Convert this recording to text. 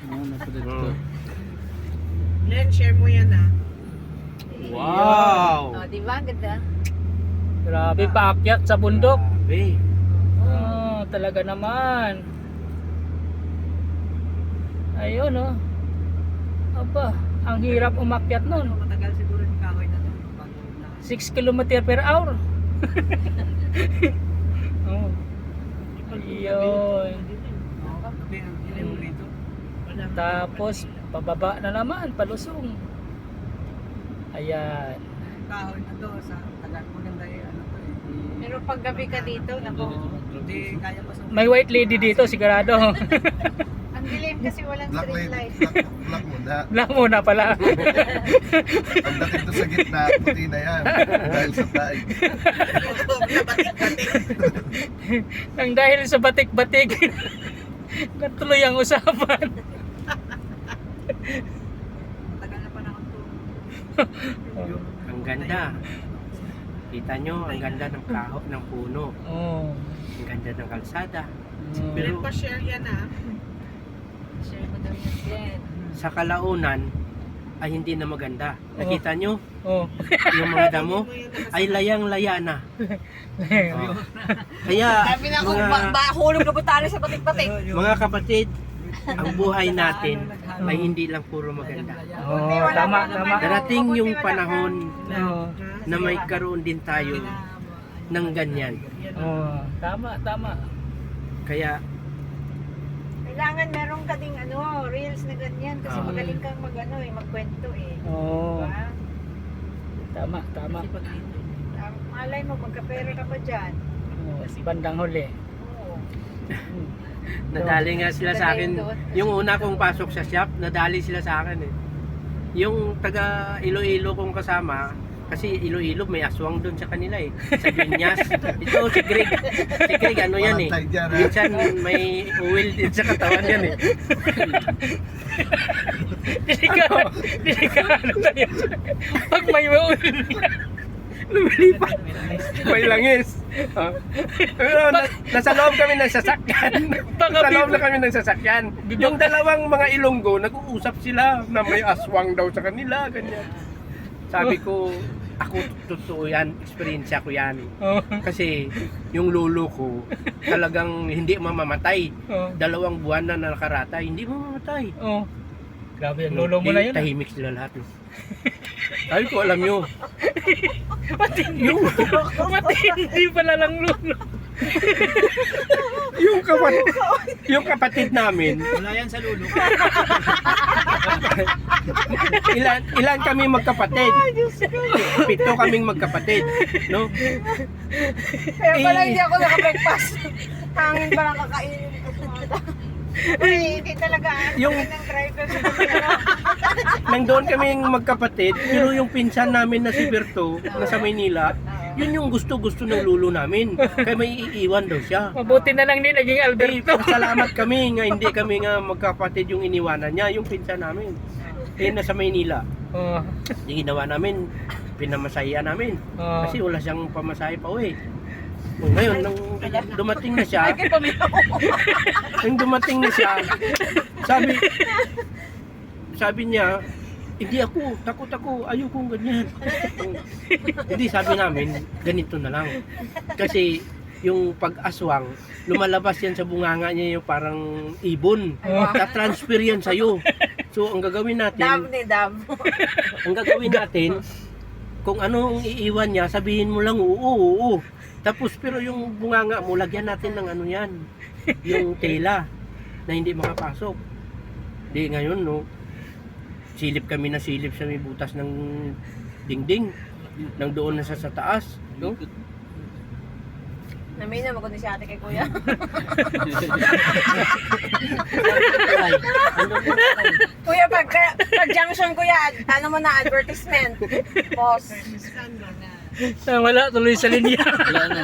Oo, napadito. Len, share mo yan ah. Wow! Oh, di ba? Ganda. Grabe, paakyat sa bundok. Grabe. Oh, talaga naman. Ayun, oh. Aba, ang hirap umakyat nun. Matagal siguro yung kahoy na to. 6 km per hour. Oh. Ayun. Tapos, pababa na naman, palusong. Ayan. Kahoy na to sa tagal mo ganda yung ano to eh. Pero pag gabi ka dito, naku. Hindi kaya pa sa May white lady dito, sigurado. Ang dilim kasi walang Black street light, light. black muna. Lang muna pala. Pagdating to sa gitna, puti na yan. Dahil sa tayo. Nang dahil sa batik-batik. Natuloy ang usapan. tagal na panahon to. Ang ganda. Kita nyo, ang ganda ng kaho, ng puno. Oh. Ang ganda ng kalsada. Oh. Pero- Len, pa-share yan ah. Share mo daw yan din. Sa kalaunan, ay hindi na maganda. Nakita nyo, Oh. yung mga damo, ay layang-laya na. Oh. Kaya, Sabi na ako, mga, hulog na butali sa patik-patik. mga kapatid, ang buhay natin ay hindi lang puro maganda. Oh, tama, tama. Darating yung panahon Oh. na may karoon din tayo ng ganyan. Oh, tama, tama. Kaya, Kailangan meron ka ding ano, reels na ganyan kasi Ah. magaling kang magkwento eh. Oh, Diba? tama, tama. Malay mo, magkapera ka pa dyan. Oh, bandang huli. Oo. nadali nga sila sa akin. Yung una kong pasok sa shop, nadali sila sa akin eh. Yung taga Iloilo kong kasama, kasi Iloilo may aswang doon sa kanila eh. Sa Binyas. Ito si Greg. Si Greg ano yan eh. Malantay dyan, ha? Minsan may uwil din sa katawan yan eh. Delikado tayo. Pag may maulil Lumilipat. May langis. Pero nasa loob kami ng sasakyan. Nasa loob na kami ng sasakyan. Yung dalawang mga Ilonggo, nag-uusap sila na may aswang daw sa kanila. Ganyan. Sabi ko, ako totoo yan, experience ko yan. Oh. Kasi yung lolo ko talagang hindi mamamatay. Oh. 2 buwan na nakaratay, hindi mamamatay. Oh. Grabe, ang lolo mo na yun. Tahimik sila lahat. No? Sabi ko, alam nyo, Matindi pala lang lolo. yung kapatid namin, Wala yan sa lulo. ilan kami magkapatid? 7 kaming magkapatid, no? Kaya pala Eh. hindi ako naka-breakfast. Hangin pa lang kakainin ko sa mga Uy, hindi talaga. Yung- ng driver sa pagkano. Nangdoon kaming magkapatid, pero yung pinsan namin na si Berto, nasa Maynila, yun yung gusto-gusto ng lulo namin. Kaya may iiwan daw siya. Mabuti na lang din naging Eh, Alberto. salamat kami nga hindi kami nga magkapatid yung iniwanan niya, yung pinsan namin. Eh, nasa Maynila. Oh. Yung ginawa namin, pinamasaya namin. Oh. Kasi wala siyang pamasahe pa uwi. O, ngayon, nung dumating na siya, nung dumating na siya, sabi niya, hindi ako, takot ako, ayokong ganyan. Hindi, sabi namin, ganito na lang. Kasi yung pag-aswang, lumalabas yan sa bunganga niya yung parang ibon. Ta-transfer yan sa'yo. So, ang gagawin natin, ang gagawin natin, kung ano ang iiwan niya, sabihin mo lang oo. Tapos pero yung bunganga mo, lagyan natin ng ano yan, yung tela na hindi makapasok. Di ngayon no, silip kami na silip sa may butas ng dingding, nang doon na sa taas, no? Namay na magkundi si ate kay kuya. Kuya, pag junction kuya, ano mo na, advertisement. Boss. Wala tuloy sa linya. Wala na.